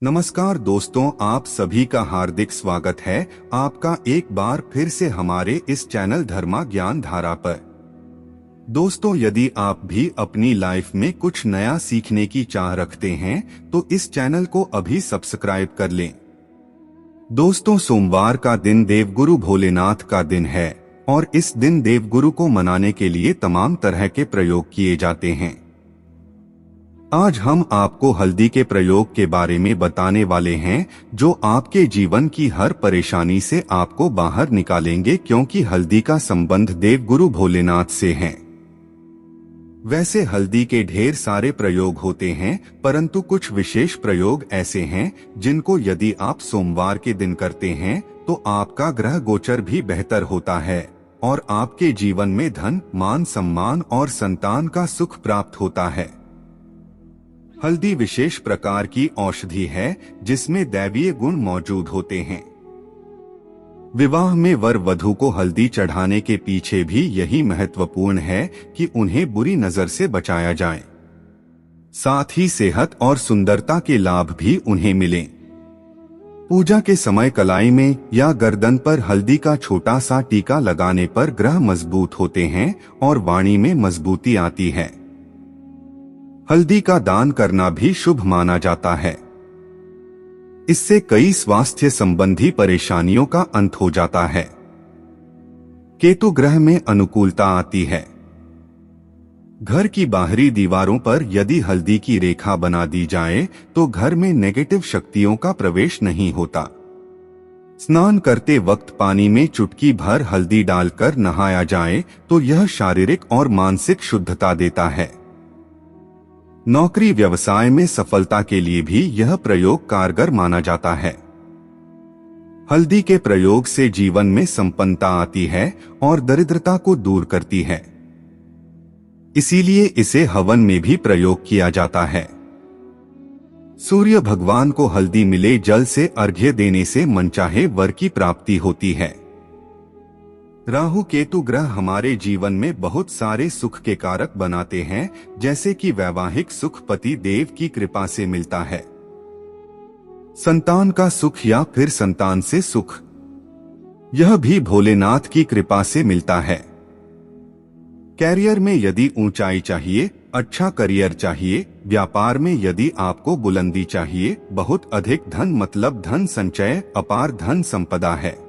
नमस्कार दोस्तों, आप सभी का हार्दिक स्वागत है आपका एक बार फिर से हमारे इस चैनल धर्मा ज्ञान धारा पर। दोस्तों, यदि आप भी अपनी लाइफ में कुछ नया सीखने की चाह रखते हैं तो इस चैनल को अभी सब्सक्राइब कर लें। दोस्तों, सोमवार का दिन देवगुरु भोलेनाथ का दिन है और इस दिन देवगुरु को मनाने के लिए तमाम तरह के प्रयोग किए जाते हैं। आज हम आपको हल्दी के प्रयोग के बारे में बताने वाले हैं जो आपके जीवन की हर परेशानी से आपको बाहर निकालेंगे, क्योंकि हल्दी का संबंध देवगुरु भोलेनाथ से है। वैसे हल्दी के ढेर सारे प्रयोग होते हैं, परंतु कुछ विशेष प्रयोग ऐसे हैं जिनको यदि आप सोमवार के दिन करते हैं तो आपका ग्रह गोचर भी बेहतर होता है और आपके जीवन में धन, मान सम्मान और संतान का सुख प्राप्त होता है। हल्दी विशेष प्रकार की औषधि है जिसमें दैवीय गुण मौजूद होते हैं। विवाह में वर वधू को हल्दी चढ़ाने के पीछे भी यही महत्वपूर्ण है कि उन्हें बुरी नजर से बचाया जाए, साथ ही सेहत और सुंदरता के लाभ भी उन्हें मिलें। पूजा के समय कलाई में या गर्दन पर हल्दी का छोटा सा टीका लगाने पर ग्रह मजबूत होते हैं और वाणी में मजबूती आती है। हल्दी का दान करना भी शुभ माना जाता है। इससे कई स्वास्थ्य संबंधी परेशानियों का अंत हो जाता है। केतु ग्रह में अनुकूलता आती है। घर की बाहरी दीवारों पर यदि हल्दी की रेखा बना दी जाए तो घर में नेगेटिव शक्तियों का प्रवेश नहीं होता। स्नान करते वक्त पानी में चुटकी भर हल्दी डालकर नहाया जाए तो यह शारीरिक और मानसिक शुद्धता देता है। नौकरी व्यवसाय में सफलता के लिए भी यह प्रयोग कारगर माना जाता है। हल्दी के प्रयोग से जीवन में संपन्नता आती है और दरिद्रता को दूर करती है। इसीलिए इसे हवन में भी प्रयोग किया जाता है। सूर्य भगवान को हल्दी मिले जल से अर्घ्य देने से मनचाहे वर की प्राप्ति होती है। राहु केतु ग्रह हमारे जीवन में बहुत सारे सुख के कारक बनाते हैं, जैसे कि वैवाहिक सुख पति देव की कृपा से मिलता है, संतान का सुख या फिर संतान से सुख, यह भी भोलेनाथ की कृपा से मिलता है। कैरियर में यदि ऊंचाई चाहिए, अच्छा करियर चाहिए, व्यापार में यदि आपको बुलंदी चाहिए, बहुत अधिक धन मतलब धन संचय, अपार धन संपदा है,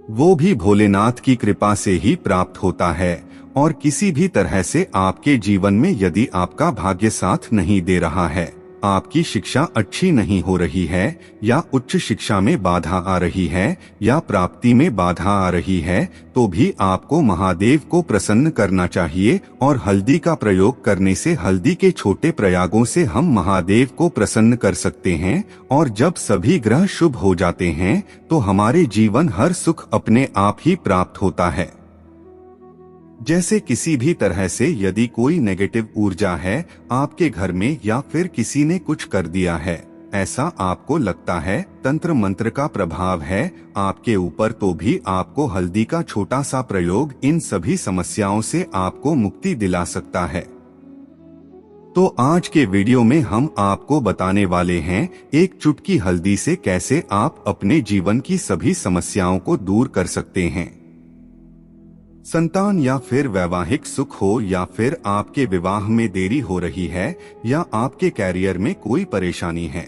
वो भी भोलेनाथ की कृपा से ही प्राप्त होता है। और किसी भी तरह से आपके जीवन में यदि आपका भाग्य साथ नहीं दे रहा है, आपकी शिक्षा अच्छी नहीं हो रही है, या उच्च शिक्षा में बाधा आ रही है, या प्राप्ति में बाधा आ रही है, तो भी आपको महादेव को प्रसन्न करना चाहिए। और हल्दी का प्रयोग करने से, हल्दी के छोटे प्रयागों से हम महादेव को प्रसन्न कर सकते हैं। और जब सभी ग्रह शुभ हो जाते हैं तो हमारे जीवन हर सुख अपने आप ही प्राप्त होता है। जैसे किसी भी तरह से यदि कोई नेगेटिव ऊर्जा है आपके घर में, या फिर किसी ने कुछ कर दिया है, ऐसा आपको लगता है, तंत्र मंत्र का प्रभाव है आपके ऊपर, तो भी आपको हल्दी का छोटा सा प्रयोग इन सभी समस्याओं से आपको मुक्ति दिला सकता है। तो आज के वीडियो में हम आपको बताने वाले हैं एक चुटकी हल्दी से कैसे आप अपने जीवन की सभी समस्याओं को दूर कर सकते हैं। संतान या फिर वैवाहिक सुख हो, या फिर आपके विवाह में देरी हो रही है, या आपके कैरियर में कोई परेशानी है,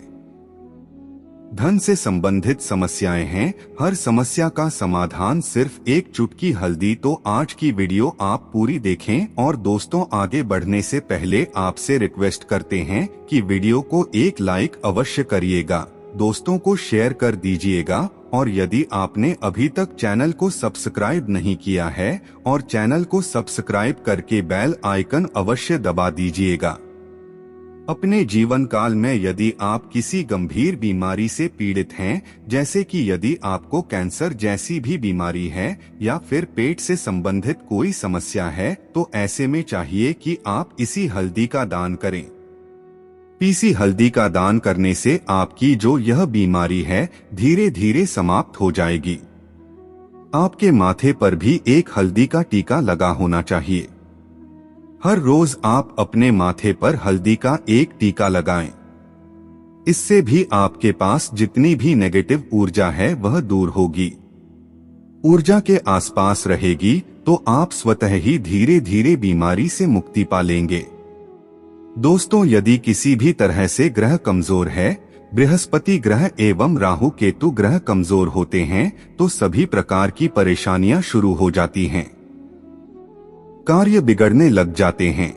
धन से संबंधित समस्याएं हैं, हर समस्या का समाधान सिर्फ एक चुटकी हल्दी। तो आज की वीडियो आप पूरी देखें। और दोस्तों, आगे बढ़ने से पहले आपसे रिक्वेस्ट करते हैं कि वीडियो को एक लाइक अवश्य करिएगा, दोस्तों को शेयर कर दीजिएगा, और यदि आपने अभी तक चैनल को सब्सक्राइब नहीं किया है और चैनल को सब्सक्राइब करके बेल आइकन अवश्य दबा दीजिएगा। अपने जीवन काल में यदि आप किसी गंभीर बीमारी से पीड़ित हैं, जैसे कि यदि आपको कैंसर जैसी भी बीमारी है, या फिर पेट से संबंधित कोई समस्या है, तो ऐसे में चाहिए कि आप इसी हल्दी का दान करें। पीसी हल्दी का दान करने से आपकी जो यह बीमारी है धीरे धीरे समाप्त हो जाएगी। आपके माथे पर भी एक हल्दी का टीका लगा होना चाहिए। हर रोज आप अपने माथे पर हल्दी का एक टीका लगाएं। इससे भी आपके पास जितनी भी नेगेटिव ऊर्जा है वह दूर होगी। ऊर्जा के आसपास रहेगी तो आप स्वतः ही धीरे धीरे बीमारी से मुक्ति पा लेंगे। दोस्तों, यदि किसी भी तरह से ग्रह कमजोर है, बृहस्पति ग्रह एवं राहु केतु ग्रह कमजोर होते हैं, तो सभी प्रकार की परेशानियां शुरू हो जाती हैं। कार्य बिगड़ने लग जाते हैं,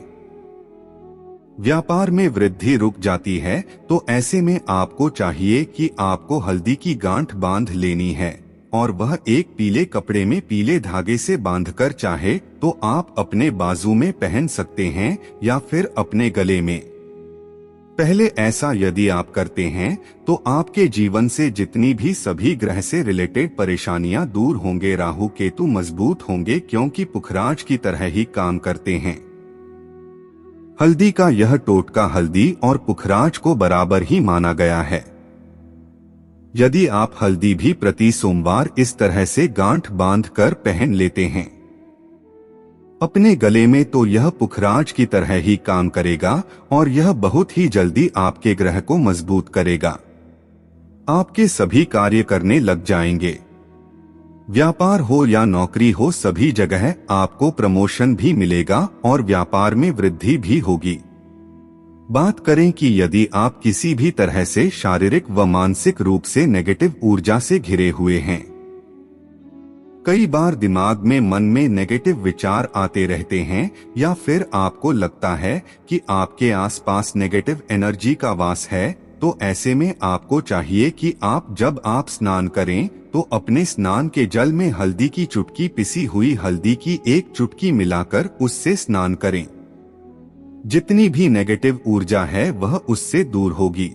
व्यापार में वृद्धि रुक जाती है। तो ऐसे में आपको चाहिए कि आपको हल्दी की गांठ बांध लेनी है और वह एक पीले कपड़े में पीले धागे से बांधकर चाहे तो आप अपने बाजू में पहन सकते हैं या फिर अपने गले में। पहले ऐसा यदि आप करते हैं तो आपके जीवन से जितनी भी सभी ग्रह से रिलेटेड परेशानियां दूर होंगे। राहु केतु मजबूत होंगे क्योंकि पुखराज की तरह ही काम करते हैं। हल्दी का यह टोटका हल्दी और पुखराज को बराबर ही माना गया है। यदि आप हल्दी भी प्रति सोमवार इस तरह से गांठ बांधकर पहन लेते हैं अपने गले में, तो यह पुखराज की तरह ही काम करेगा और यह बहुत ही जल्दी आपके ग्रह को मजबूत करेगा। आपके सभी कार्य करने लग जाएंगे। व्यापार हो या नौकरी हो, सभी जगह आपको प्रमोशन भी मिलेगा और व्यापार में वृद्धि भी होगी। बात करें कि यदि आप किसी भी तरह से शारीरिक व मानसिक रूप से नेगेटिव ऊर्जा से घिरे हुए हैं, कई बार दिमाग में मन में नेगेटिव विचार आते रहते हैं या फिर आपको लगता है कि आपके आसपास नेगेटिव एनर्जी का वास है, तो ऐसे में आपको चाहिए कि जब आप स्नान करें तो अपने स्नान के जल में हल्दी की चुटकी, पिसी हुई हल्दी की एक चुटकी मिलाकर उससे स्नान करें। जितनी भी नेगेटिव ऊर्जा है वह उससे दूर होगी।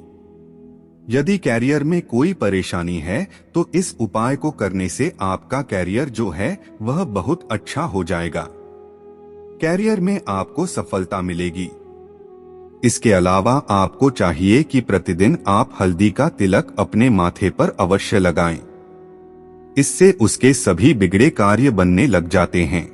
यदि कैरियर में कोई परेशानी है तो इस उपाय को करने से आपका कैरियर जो है वह बहुत अच्छा हो जाएगा। कैरियर में आपको सफलता मिलेगी। इसके अलावा आपको चाहिए कि प्रतिदिन आप हल्दी का तिलक अपने माथे पर अवश्य लगाएं। इससे उसके सभी बिगड़े कार्य बनने लग जाते हैं।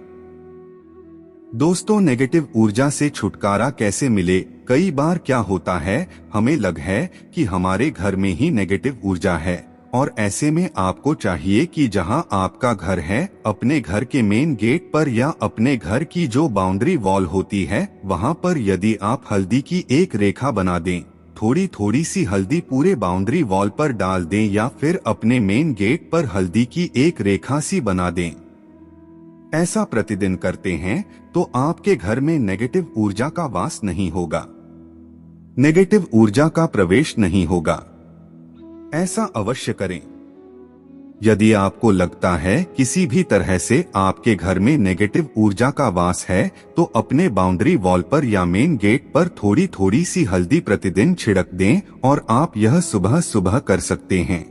दोस्तों, नेगेटिव ऊर्जा से छुटकारा कैसे मिले? कई बार क्या होता है, हमें लग है कि हमारे घर में ही नेगेटिव ऊर्जा है और ऐसे में आपको चाहिए कि जहां आपका घर है, अपने घर के मेन गेट पर या अपने घर की जो बाउंड्री वॉल होती है वहां पर यदि आप हल्दी की एक रेखा बना दें, थोड़ी थोड़ी सी हल्दी पूरे बाउंड्री वॉल पर डाल दें या फिर अपने मेन गेट पर हल्दी की एक रेखा सी बना दें। ऐसा प्रतिदिन करते हैं तो आपके घर में नेगेटिव ऊर्जा का वास नहीं होगा, नेगेटिव ऊर्जा का प्रवेश नहीं होगा। ऐसा अवश्य करें। यदि आपको लगता है किसी भी तरह से आपके घर में नेगेटिव ऊर्जा का वास है तो अपने बाउंड्री वॉल पर या मेन गेट पर थोड़ी थोड़ी सी हल्दी प्रतिदिन छिड़क दें और आप यह सुबह सुबह कर सकते हैं।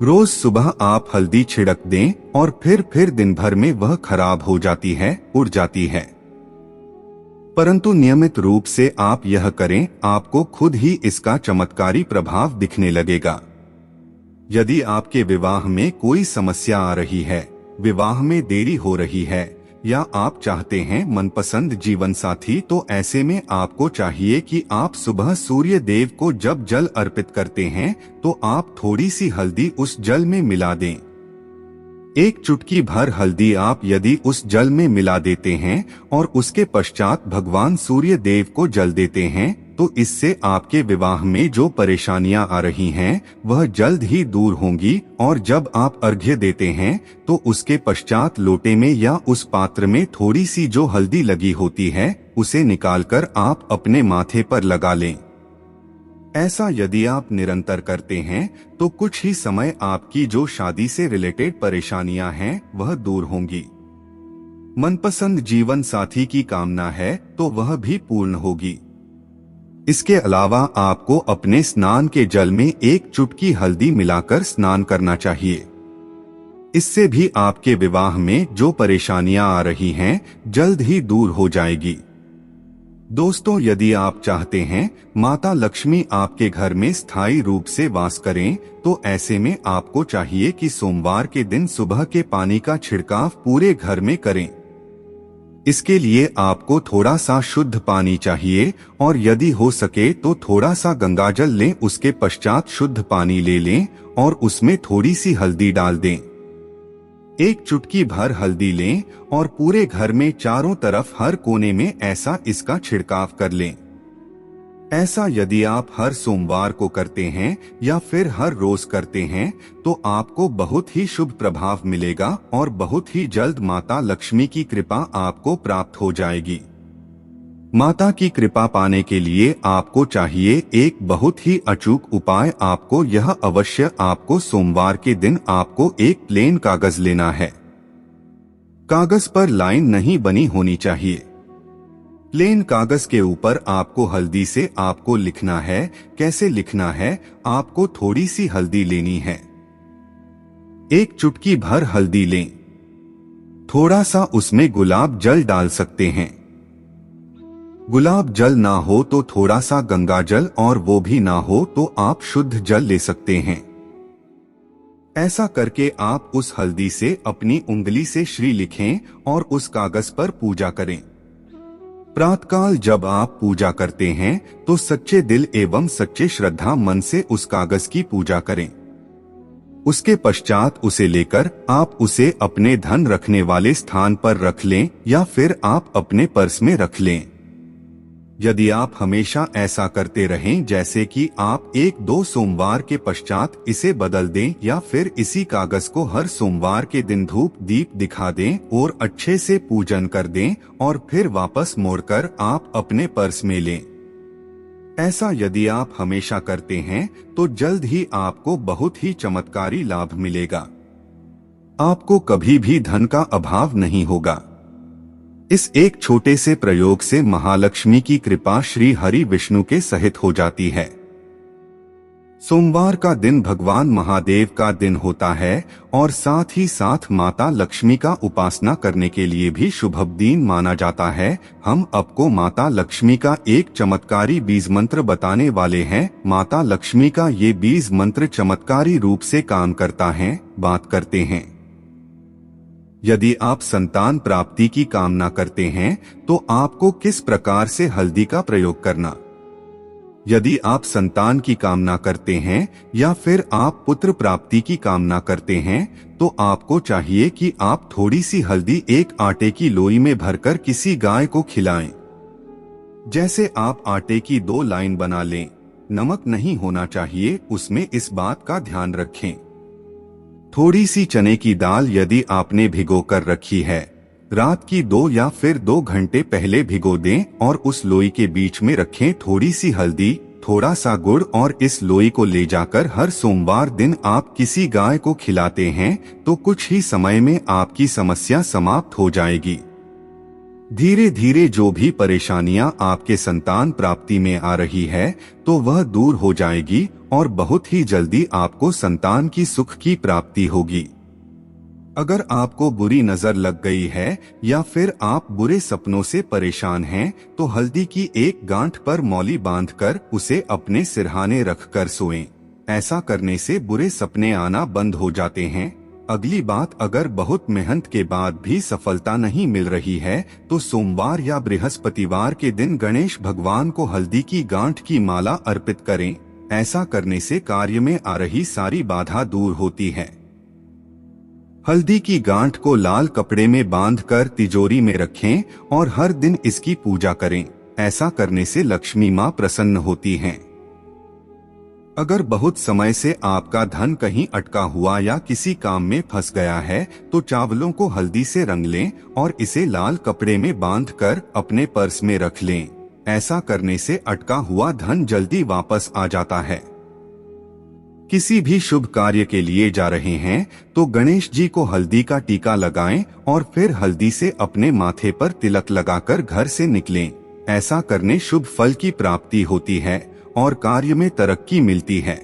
रोज सुबह आप हल्दी छिड़क दें और फिर दिन भर में वह खराब हो जाती है, उड़ जाती है। परंतु नियमित रूप से आप यह करें, आपको खुद ही इसका चमत्कारी प्रभाव दिखने लगेगा। यदि आपके विवाह में कोई समस्या आ रही है, विवाह में देरी हो रही है या आप चाहते हैं मनपसंद जीवन साथी, तो ऐसे में आपको चाहिए कि आप सुबह सूर्य देव को जब जल अर्पित करते हैं तो आप थोड़ी सी हल्दी उस जल में मिला दें। एक चुटकी भर हल्दी आप यदि उस जल में मिला देते हैं और उसके पश्चात भगवान सूर्य देव को जल देते हैं तो इससे आपके विवाह में जो परेशानियां आ रही हैं वह जल्द ही दूर होंगी। और जब आप अर्घ्य देते हैं तो उसके पश्चात लोटे में या उस पात्र में थोड़ी सी जो हल्दी लगी होती है उसे निकालकर आप अपने माथे पर लगा लें। ऐसा यदि आप निरंतर करते हैं तो कुछ ही समय आपकी जो शादी से रिलेटेड परेशानियां हैं वह दूर होंगी। मनपसंद जीवन साथी की कामना है तो वह भी पूर्ण होगी। इसके अलावा आपको अपने स्नान के जल में एक चुटकी हल्दी मिलाकर स्नान करना चाहिए। इससे भी आपके विवाह में जो परेशानियां आ रही हैं जल्द ही दूर हो जाएगी। दोस्तों, यदि आप चाहते हैं माता लक्ष्मी आपके घर में स्थायी रूप से वास करें तो ऐसे में आपको चाहिए कि सोमवार के दिन सुबह के पानी का छिड़काव पूरे घर में करें। इसके लिए आपको थोड़ा सा शुद्ध पानी चाहिए और यदि हो सके तो थोड़ा सा गंगाजल लें। उसके पश्चात शुद्ध पानी ले लें और उसमें थोड़ी सी हल्दी डाल दें। एक चुटकी भर हल्दी लें और पूरे घर में चारों तरफ हर कोने में ऐसा इसका छिड़काव कर लें। ऐसा यदि आप हर सोमवार को करते हैं या फिर हर रोज करते हैं तो आपको बहुत ही शुभ प्रभाव मिलेगा और बहुत ही जल्द माता लक्ष्मी की कृपा आपको प्राप्त हो जाएगी। माता की कृपा पाने के लिए आपको चाहिए एक बहुत ही अचूक उपाय। आपको यह अवश्य आपको सोमवार के दिन आपको एक प्लेन कागज लेना है। कागज पर लाइन नहीं बनी होनी चाहिए। प्लेन कागज के ऊपर आपको हल्दी से आपको लिखना है। कैसे लिखना है? आपको थोड़ी सी हल्दी लेनी है। एक चुटकी भर हल्दी लें। थोड़ा सा उसमें गुलाब जल डाल सकते हैं। गुलाब जल ना हो तो थोड़ा सा गंगा जल, और वो भी ना हो तो आप शुद्ध जल ले सकते हैं। ऐसा करके आप उस हल्दी से अपनी उंगली से श्री लिखें और उस कागज पर पूजा करें। प्रातःकाल जब आप पूजा करते हैं तो सच्चे दिल एवं सच्चे श्रद्धा मन से उस कागज की पूजा करें। उसके पश्चात उसे लेकर आप उसे अपने धन रखने वाले स्थान पर रख लें या फिर आप अपने पर्स में रख लें। यदि आप हमेशा ऐसा करते रहें, जैसे कि आप 1-2 सोमवार के पश्चात इसे बदल दें या फिर इसी कागज को हर सोमवार के दिन धूप दीप दिखा दें और अच्छे से पूजन कर दें और फिर वापस मोड़कर आप अपने पर्स में लें। ऐसा यदि आप हमेशा करते हैं तो जल्द ही आपको बहुत ही चमत्कारी लाभ मिलेगा। आपको कभी भी धन का अभाव नहीं होगा। इस एक छोटे से प्रयोग से महालक्ष्मी की कृपा श्री हरि विष्णु के सहित हो जाती है। सोमवार का दिन भगवान महादेव का दिन होता है और साथ ही साथ माता लक्ष्मी का उपासना करने के लिए भी शुभ दिन माना जाता है। हम आपको माता लक्ष्मी का एक चमत्कारी बीज मंत्र बताने वाले हैं। माता लक्ष्मी का ये बीज मंत्र चमत्कारी रूप से काम करता है। बात करते हैं, यदि आप संतान प्राप्ति की कामना करते हैं तो आपको किस प्रकार से हल्दी का प्रयोग करना। यदि आप संतान की कामना करते हैं या फिर आप पुत्र प्राप्ति की कामना करते हैं तो आपको चाहिए कि आप थोड़ी सी हल्दी एक आटे की लोई में भरकर किसी गाय को खिलाएं। जैसे आप आटे की 2 लाइन बना लें। नमक नहीं होना चाहिए उसमें, इस बात का ध्यान रखें। थोड़ी सी चने की दाल यदि आपने भिगो कर रखी है, रात की 2 या फिर 2 घंटे पहले भिगो दें और उस लोई के बीच में रखें थोड़ी सी हल्दी, थोड़ा सा गुड़ और इस लोई को ले जाकर हर सोमवार दिन आप किसी गाय को खिलाते हैं तो कुछ ही समय में आपकी समस्या समाप्त हो जाएगी। धीरे धीरे जो भी परेशानियां आपके संतान प्राप्ति में आ रही है तो वह दूर हो जाएगी और बहुत ही जल्दी आपको संतान की सुख की प्राप्ति होगी। अगर आपको बुरी नजर लग गई है या फिर आप बुरे सपनों से परेशान हैं तो हल्दी की एक गांठ पर मौली बांधकर उसे अपने सिरहाने रखकर सोएं। ऐसा करने से बुरे सपने आना बंद हो जाते हैं। अगली बात, अगर बहुत मेहनत के बाद भी सफलता नहीं मिल रही है तो सोमवार या बृहस्पतिवार के दिन गणेश भगवान को हल्दी की गांठ की माला अर्पित करें। ऐसा करने से कार्य में आ रही सारी बाधा दूर होती है। हल्दी की गांठ को लाल कपड़े में बांधकर तिजोरी में रखें और हर दिन इसकी पूजा करें। ऐसा करने से लक्ष्मी मां प्रसन्न होती हैं। अगर बहुत समय से आपका धन कहीं अटका हुआ या किसी काम में फंस गया है तो चावलों को हल्दी से रंग लें और इसे लाल कपड़े में बांधकर अपने पर्स में रख लें। ऐसा करने से अटका हुआ धन जल्दी वापस आ जाता है। किसी भी शुभ कार्य के लिए जा रहे हैं तो गणेश जी को हल्दी का टीका लगाएं और फिर हल्दी से अपने माथे पर तिलक लगाकर घर से निकलें। ऐसा करने शुभ फल की प्राप्ति होती है और कार्य में तरक्की मिलती है।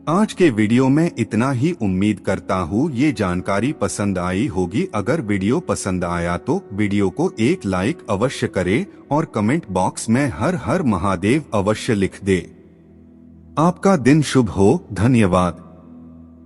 आज के वीडियो में इतना ही। उम्मीद करता हूँ ये जानकारी पसंद आई होगी। अगर वीडियो पसंद आया तो वीडियो को एक लाइक अवश्य करें और कमेंट बॉक्स में हर हर महादेव अवश्य लिख दे। आपका दिन शुभ हो। धन्यवाद।